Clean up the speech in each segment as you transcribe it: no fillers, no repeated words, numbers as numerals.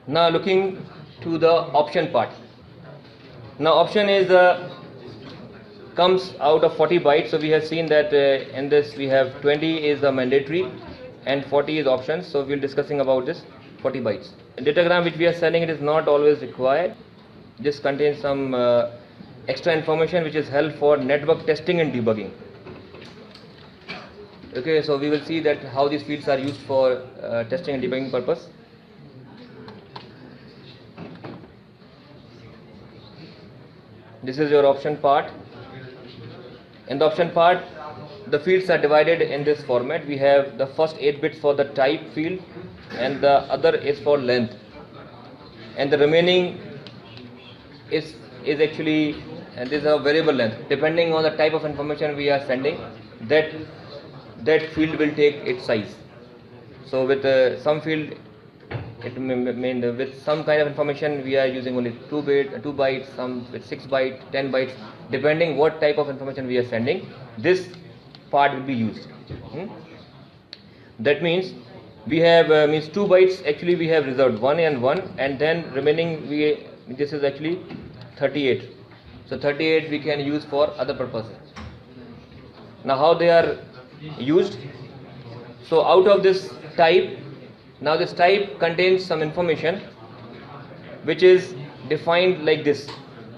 Now looking to the option part. Now option is comes out of 40 bytes. So we have seen that in this we have 20 is the mandatory and 40 is options. So we'll discussing about this 40 bytes. The datagram which we are sending, it is not always required. This contains some extra information which is held for network testing and debugging. Okay, so we will see that how these fields are used for testing and debugging purpose. This is your option part. In the option part, the fields are divided in this format. We have the first 8 bits for the type field and the other is for length, and the remaining is actually, and this is a variable length. Depending on the type of information we are sending, that field will take its size. So with some field, it mean with some kind of information we are using only 2 bytes, some with 6 bytes, 10 bytes, depending what type of information we are sending, this part will be used. That means we have 2 bytes actually we have reserved 1 and 1, and then remaining this is actually 38. So 38 we can use for other purposes. Now how they are used? So out of this type, now this type contains some information which is defined like this.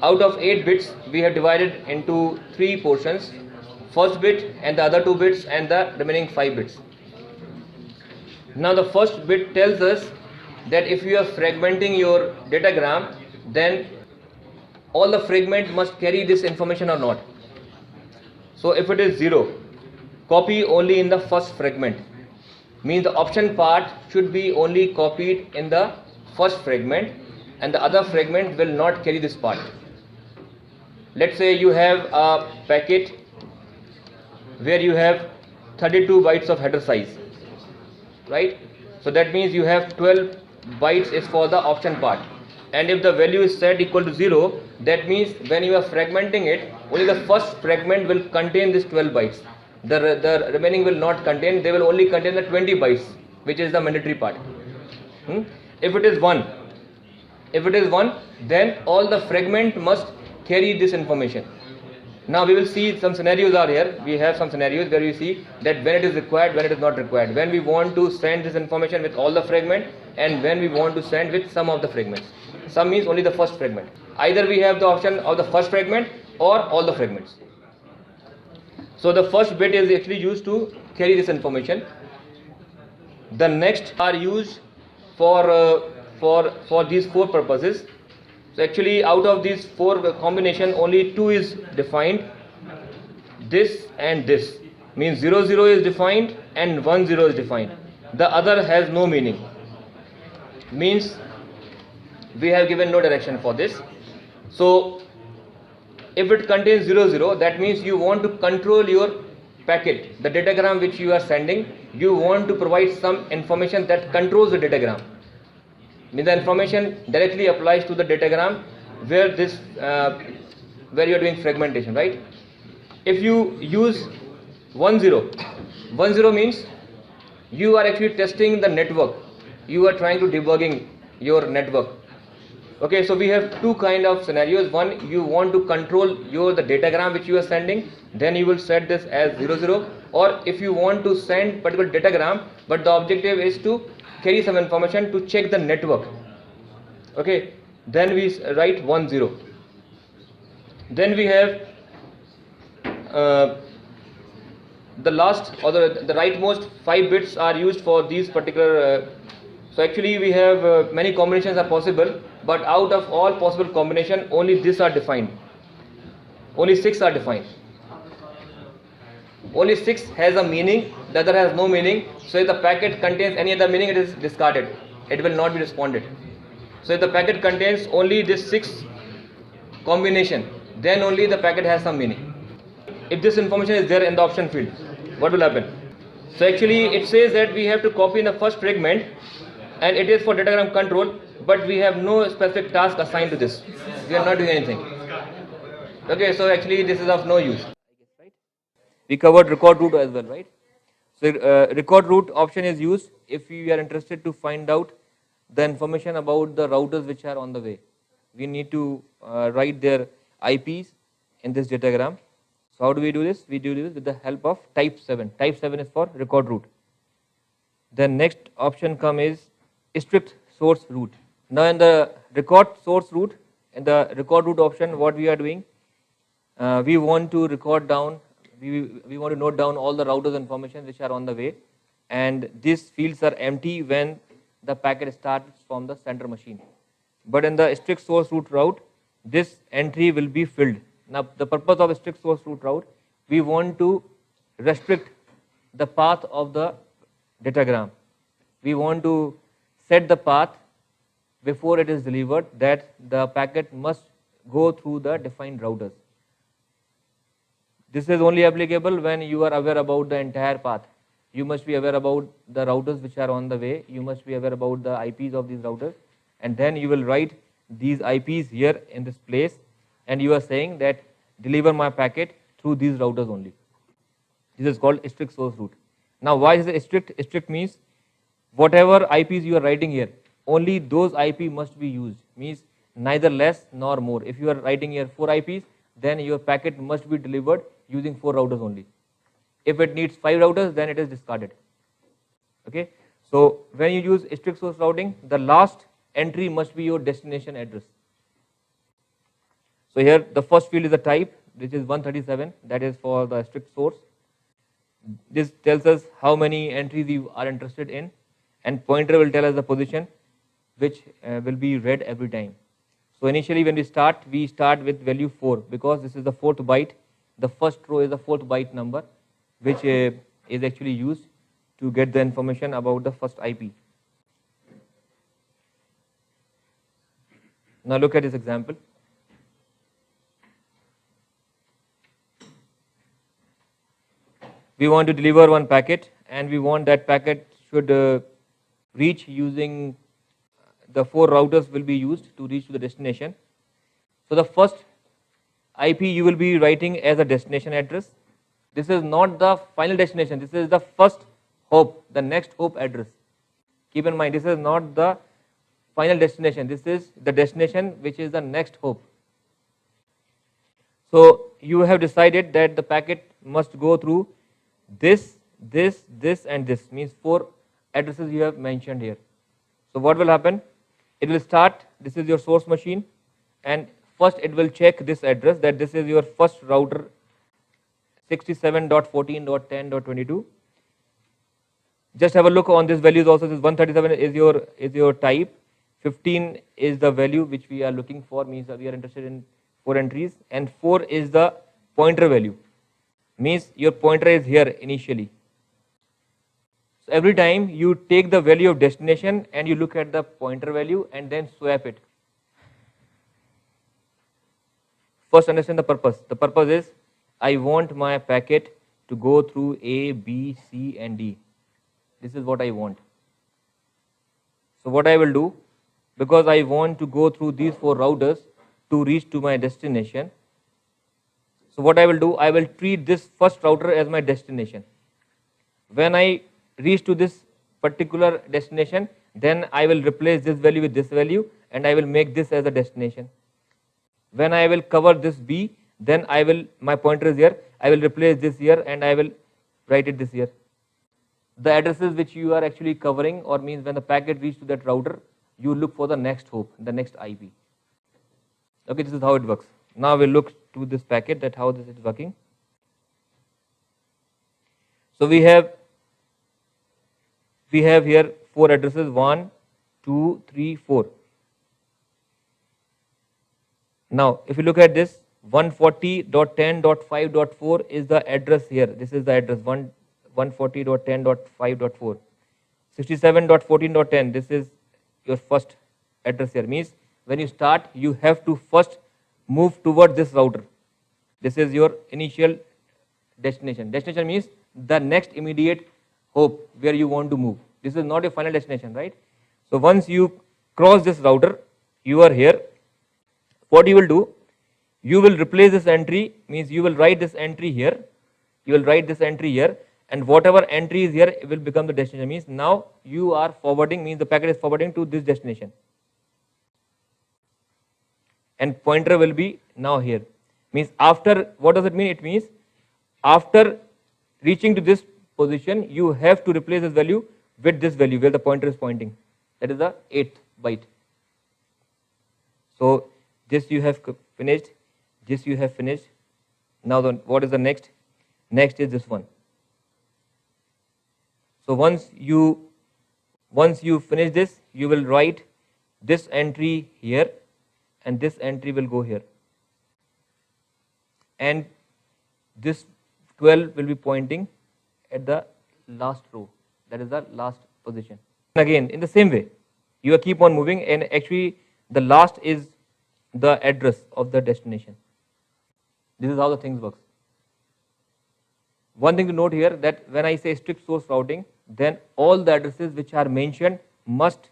Out of 8 bits we have divided into 3 portions, first bit and the other 2 bits and the remaining 5 bits. Now the first bit tells us that if you are fragmenting your datagram, then all the fragment must carry this information or not. So if it is 0, copy only in the first fragment. Means the option part should be only copied in the first fragment and the other fragment will not carry this part. Let's say you have a packet where you have 32 bytes of header size, right? So that means you have 12 bytes is for the option part, and if the value is set equal to 0, that means when you are fragmenting it, only the first fragment will contain this 12 bytes. The remaining will not contain, they will only contain the 20 bytes, which is the mandatory part. If it is 1, then all the fragment must carry this information. Now we will see some scenarios are here. We have some scenarios where we see that when it is required, when it is not required, when we want to send this information with all the fragment and when we want to send with some of the fragments. Some means only the first fragment. Either we have the option of the first fragment or all the fragments. So the first bit is actually used to carry this information. The next are used for these 4 purposes. So actually out of these 4 combination, only 2 is defined. This and this means 0 0 is defined and 1 0 is defined. The other has no meaning. Means we have given no direction for this. So if it contains 0 0, that means you want to control your packet, the datagram which you are sending. You want to provide some information that controls the datagram. Means the information directly applies to the datagram where where you are doing fragmentation, right? If you use 1 0 means you are actually testing the network. You are trying to debugging your network. Okay, so we have 2 kind of scenarios. One, you want to control the datagram which you are sending, then you will set this as 0 0. Or if you want to send particular datagram, but the objective is to carry some information to check the network. Okay, then we write 1 0. Then we have the last or the rightmost 5 bits are used for these particular. So actually we have many combinations are possible, but out of all possible combination, only these are defined. Only 6 are defined. Only 6 has a meaning, the other has no meaning. So if the packet contains any other meaning, it is discarded. It will not be responded. So if the packet contains only this 6 combination, then only the packet has some meaning. If this information is there in the option field, what will happen? So actually it says that we have to copy in the first fragment, and it is for datagram control, but we have no specific task assigned to this. We are not doing anything. Okay, so actually this is of no use. We covered record route as well, right? So record route option is used if we are interested to find out the information about the routers which are on the way. We need to write their IPs in this datagram. So how do we do this? We do this with the help of type 7. Type 7 is for record route. The next option is strict source route. Now in the record source route, in the record route option, what we are doing, we want to record down, we want to note down all the routers information which are on the way, and these fields are empty when the packet starts from the center machine. But in the strict source route route, this entry will be filled. Now the purpose of a strict source route route, we want to restrict the path of the datagram. We want to set the path before it is delivered that the packet must go through the defined routers. This is only applicable when you are aware about the entire path. You must be aware about the routers which are on the way. You must be aware about the IPs of these routers. And then you will write these IPs here in this place. And you are saying that deliver my packet through these routers only. This is called strict source route. Now why is it strict? Strict means whatever IPs you are writing here, only those IP must be used. Means neither less nor more. If you are writing here 4 IPs, then your packet must be delivered using 4 routers only. If it needs 5 routers, then it is discarded. Okay. So when you use strict source routing, the last entry must be your destination address. So here the first field is the type, which is 137, that is for the strict source. This tells us how many entries you are interested in, and pointer will tell us the position, which will be read every time. So initially when we start with value 4 because this is the 4th byte. The first row is the 4th byte number, which is actually used to get the information about the first IP. Now look at this example. We want to deliver one packet, and we want that packet should reach using the 4 routers will be used to reach to the destination. So the first IP you will be writing as a destination address. This is not the final destination. This is the first hop, the next hop address. Keep in mind, this is not the final destination. This is the destination which is the next hop. So you have decided that the packet must go through this, and this, means 4 addresses you have mentioned here. So what will happen? It will start, this is your source machine, and first it will check this address, that this is your first router 67.14.10.22. Just have a look on these values also. This 137 is your type, 15 is the value which we are looking for, means we are interested in 4 entries, and 4 is the pointer value, means your pointer is here initially. So every time you take the value of destination and you look at the pointer value and then swap it. First understand the purpose. The purpose is I want my packet to go through A, B, C and D. This is what I want. So what I will do, because I want to go through these 4 routers to reach to my destination. So what I will do, I will treat this first router as my destination. When I reach to this particular destination, then I will replace this value with this value and I will make this as a destination. When I will cover this B, then my pointer is here, I will replace this here and I will write it this here. The addresses which you are actually covering, or means when the packet reaches to that router, you look for the next hop, the next IP. Okay, this is how it works. Now we'll look to this packet, that how this is working. So we have here 4 addresses, 1, 2, 3, 4. Now if you look at this, 140.10.5.4 is the address here. This is the address 140.10.5.4. 67.14.10, this is your first address here. Means when you start, you have to first move towards this router. This is your initial destination. Destination means the next immediate hop where you want to move. This is not your final destination, right? So once you cross this router, you are here. What you will do, you will replace this entry, means you will write this entry here. You will write this entry here, and whatever entry is here will become the destination. Means now you are forwarding, means the packet is forwarding to this destination, and pointer will be now here. Means after, what does it mean? It means after reaching to this position, you have to replace this value with this value where the pointer is pointing. That is the 8th byte. So this you have finished, this you have finished. Now what is the next? Next is this one. So once you finish this, you will write this entry here, and this entry will go here, and this 12 will be pointing at the last row, that is the last position. And again, in the same way, you keep on moving, and actually the last is the address of the destination. This is how the things works. One thing to note here, that when I say strict source routing, then all the addresses which are mentioned must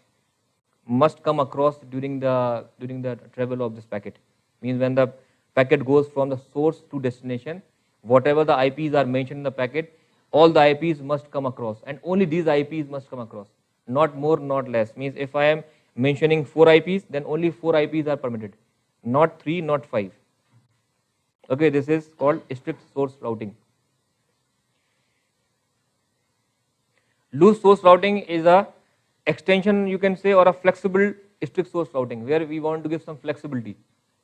come across during the travel of this packet. Means when the packet goes from the source to destination, whatever the IPs are mentioned in the packet, all the IPs must come across, and only these IPs must come across, not more, not less. Means if I am mentioning 4 IPs, then only 4 IPs are permitted, not 3, not 5. Okay, this is called strict source routing. Loose source routing is a extension, you can say, or a flexible strict source routing, where we want to give some flexibility.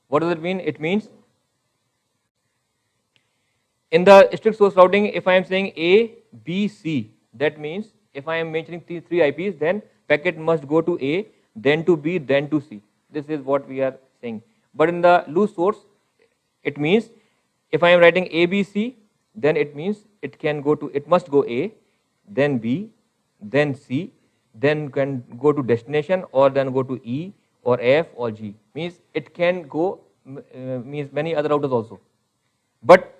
What does it mean? It means in the strict source routing, if I am saying A, B, C, that means if I am mentioning 3 IPs, then packet must go to A, then to B, then to C. This is what we are saying. But in the loose source, it means if I am writing A, B, C, then it means it must go A, then B, then C, then can go to destination, or then go to E or F or G. Means it can go means many other routers also. But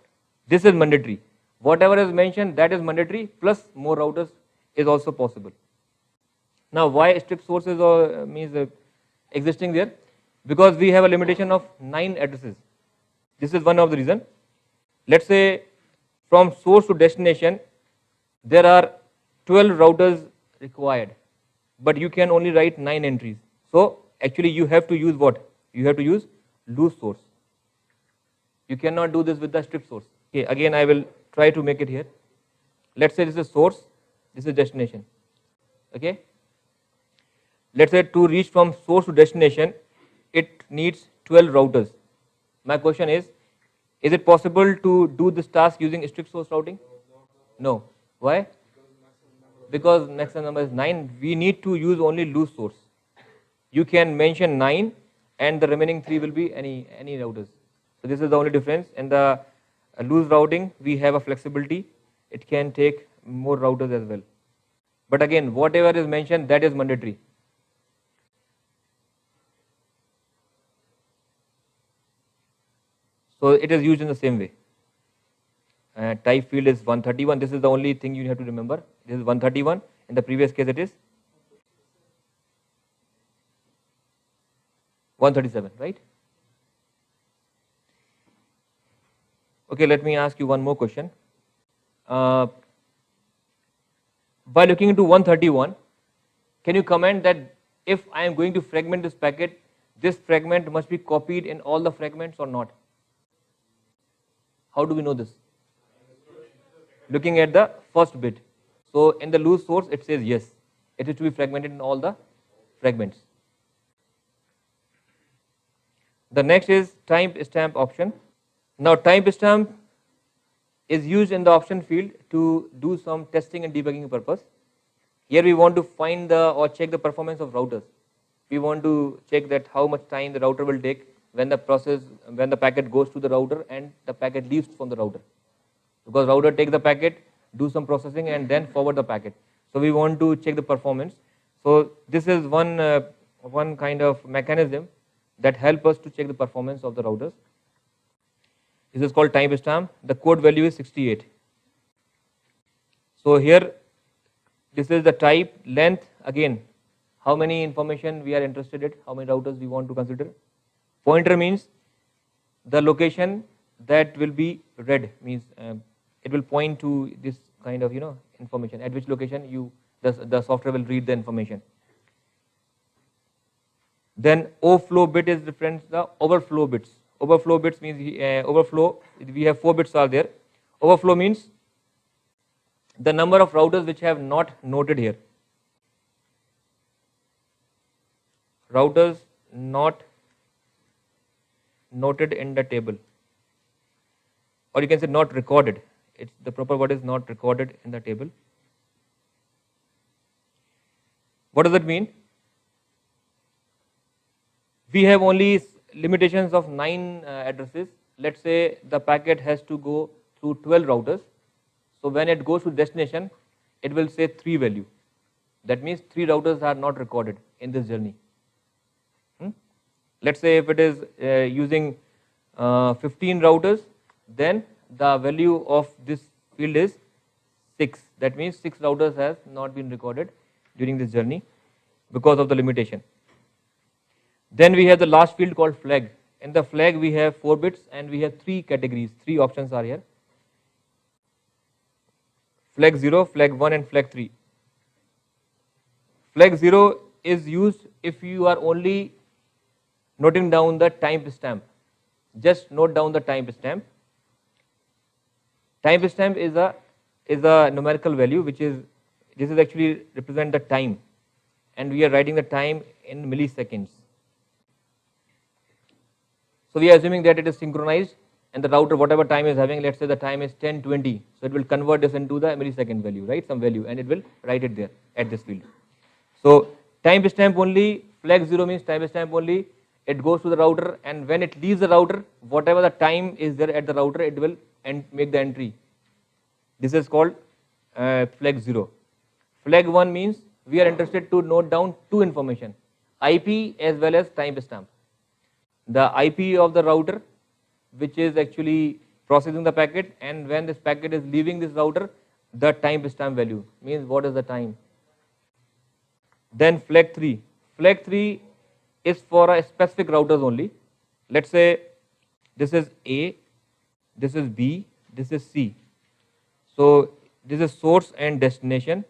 this is mandatory. Whatever is mentioned, that is mandatory, plus more routers is also possible. Now why strict sources means existing there? Because we have a limitation of 9 addresses. This is one of the reason. Let's say from source to destination, there are 12 routers required, but you can only write 9 entries. So actually you have to use what? You have to use loose source. You cannot do this with the strict source. Okay, again I will try to make it here. Let's say this is source, this is destination. Okay. Let's say to reach from source to destination, it needs 12 routers. My question is it possible to do this task using strict source routing? No. Why? Because maximum number is 9. We need to use only loose source. You can mention 9, and the remaining 3 will be any routers. So this is the only difference. In the loose routing, we have a flexibility. It can take more routers as well. But again, whatever is mentioned, that is mandatory. So it is used in the same way. Type field is 131. This is the only thing you have to remember. This is 131. In the previous case, it is 137, right? Okay, let me ask you one more question. By looking into 131, can you comment that if I am going to fragment this packet, this fragment must be copied in all the fragments or not? How do we know this? Looking at the first bit. So in the loose source, it says yes, it is to be fragmented in all the fragments. The next is timestamp option. Now timestamp is used in the option field to do some testing and debugging purpose. Here we want to find or check the performance of routers. We want to check that how much time the router will take when the packet goes to the router and the packet leaves from the router. Because router take the packet, do some processing, and then forward the packet. So we want to check the performance. So this is one kind of mechanism that help us to check the performance of the routers. This is called timestamp. The code value is 68. So here, this is the type, length. Again, how many information we are interested in, how many routers we want to consider. Pointer means the location that will be read, means it will point to this kind of information, at which location the software will read the information. Then overflow bit is different the overflow bits. Overflow bits means overflow, we have 4 bits are there. Overflow means the number of routers which have not noted here. Routers not noted in the table, or you can say not recorded. It's the proper word is not recorded in the table. What does that mean? We have only limitations of 9 addresses. Let's say the packet has to go through 12 routers. So when it goes to destination, it will say 3 value. That means 3 routers are not recorded in this journey. Let's say if it is using 15 routers, then the value of this field is 6. That means 6 routers has not been recorded during this journey because of the limitation. Then we have the last field called flag. In the flag we have 4 bits and we have 3 categories. 3 options are here. Flag 0, flag 1 and flag 3. Flag 0 is used if you are only noting down the timestamp. Just note down the timestamp. Timestamp is a numerical value which is, this is actually represent the time, and we are writing the time in milliseconds. So we are assuming that it is synchronized and the router whatever time is having, let's say the time is 10:20, so it will convert this into the millisecond value, right, some value, and it will write it there at this field. So timestamp only, flag 0 means timestamp only, it goes to the router, and when it leaves the router, whatever the time is there at the router, it will make the entry. This is called flag 0. Flag 1 means we are interested to note down 2 information, IP as well as timestamp. The IP of the router, which is actually processing the packet, and when this packet is leaving this router, the timestamp value means what is the time. Then flag 3. Flag 3 is for a specific routers only. Let's say this is A, this is B, this is C. So this is source and destination.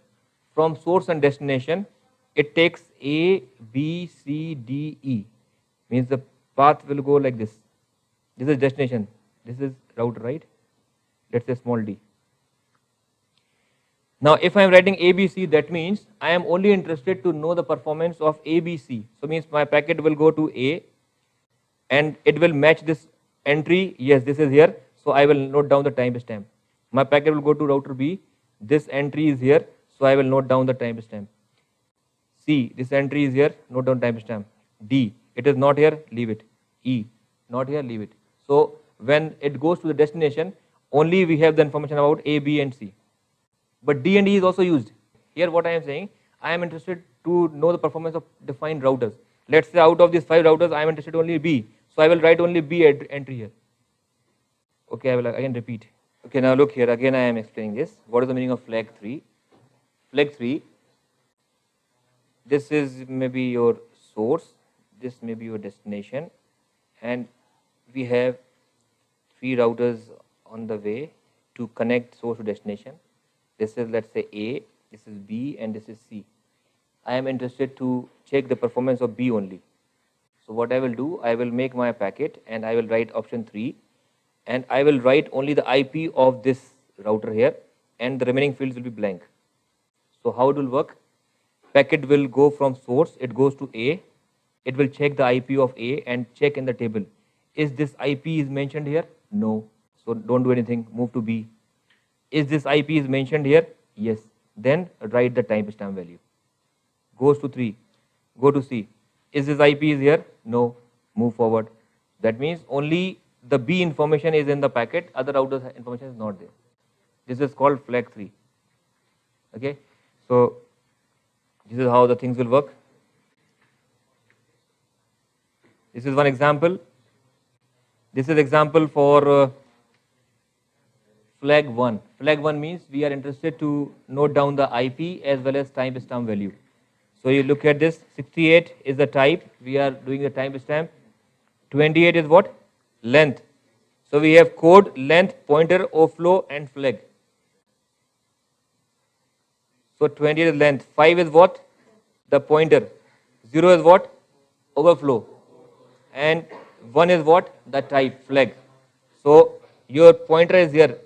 From source and destination, it takes A, B, C, D, E. Means the path will go like this. This is destination. This is router, right? Let's say small d. Now if I am writing ABC, that means I am only interested to know the performance of ABC. So means my packet will go to A and it will match this entry. Yes, this is here. So I will note down the timestamp. My packet will go to router B. This entry is here. So I will note down the timestamp. C, this entry is here. Note down timestamp. D, it is not here. Leave it. E, not here. Leave it. So when it goes to the destination, only we have the information about A, B and C. But D and E is also used. Here what I am saying, I am interested to know the performance of defined routers. Let's say out of these 5 routers, I am interested only B. So I will write only B entry here. Okay, I will again repeat. Okay, now look here, again I am explaining this. What is the meaning of flag 3? Flag 3, this is maybe your source, this may be your destination, and we have 3 routers on the way to connect source to destination. This is, let's say, A, this is B, and this is C. I am interested to check the performance of B only. So what I will do, I will make my packet and I will write option 3, and I will write only the IP of this router here, and the remaining fields will be blank. So how it will work? Packet will go from source, it goes to A, it will check the IP of A and check in the table. Is this IP is mentioned here? No. So don't do anything, move to B. Is this IP is mentioned here? Yes. Then write the timestamp value. Goes to 3. Go to C. Is this IP is here? No. Move forward. That means only the B information is in the packet, other router's information is not there. This is called flag 3. Okay. So this is how the things will work. This is one example. This is example for flag 1. Flag 1 means we are interested to note down the IP as well as timestamp value. So you look at this, 68 is the type, we are doing the timestamp. 28 is what? Length. So we have code, length, pointer, overflow and flag. So 28 is length. 5 is what? The pointer. 0 is what? Overflow. And 1 is what? The type, flag. So your pointer is here.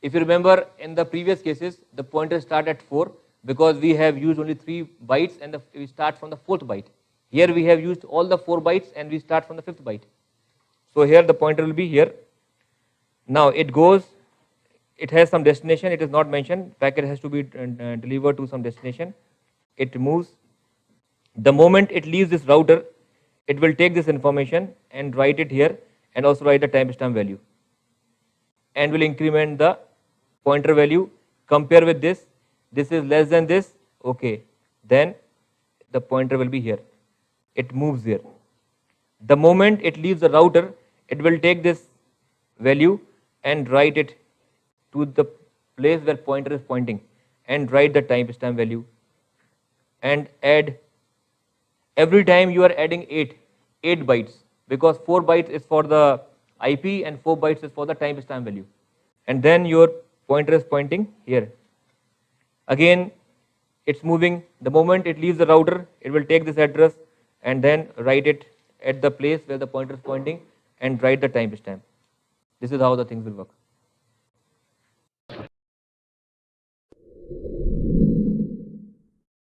If you remember in the previous cases, the pointer start at 4 because we have used only 3 bytes and we start from the 4th byte. Here we have used all the 4 bytes and we start from the 5th byte. So here the pointer will be here. Now it goes, it has some destination, it is not mentioned, packet has to be delivered to some destination. It moves. The moment it leaves this router, it will take this information and write it here and also write the timestamp value and will increment the pointer value, compare with this is less than this, okay, then the pointer will be here. It moves here. The moment it leaves the router, it will take this value and write it to the place where pointer is pointing and write the timestamp value and add. Every time you are adding 8 bytes because 4 bytes is for the IP and 4 bytes is for the timestamp value. And then your pointer is pointing here. Again, it's moving. The moment it leaves the router, it will take this address and then write it at the place where the pointer is pointing and write the timestamp. This is how the things will work.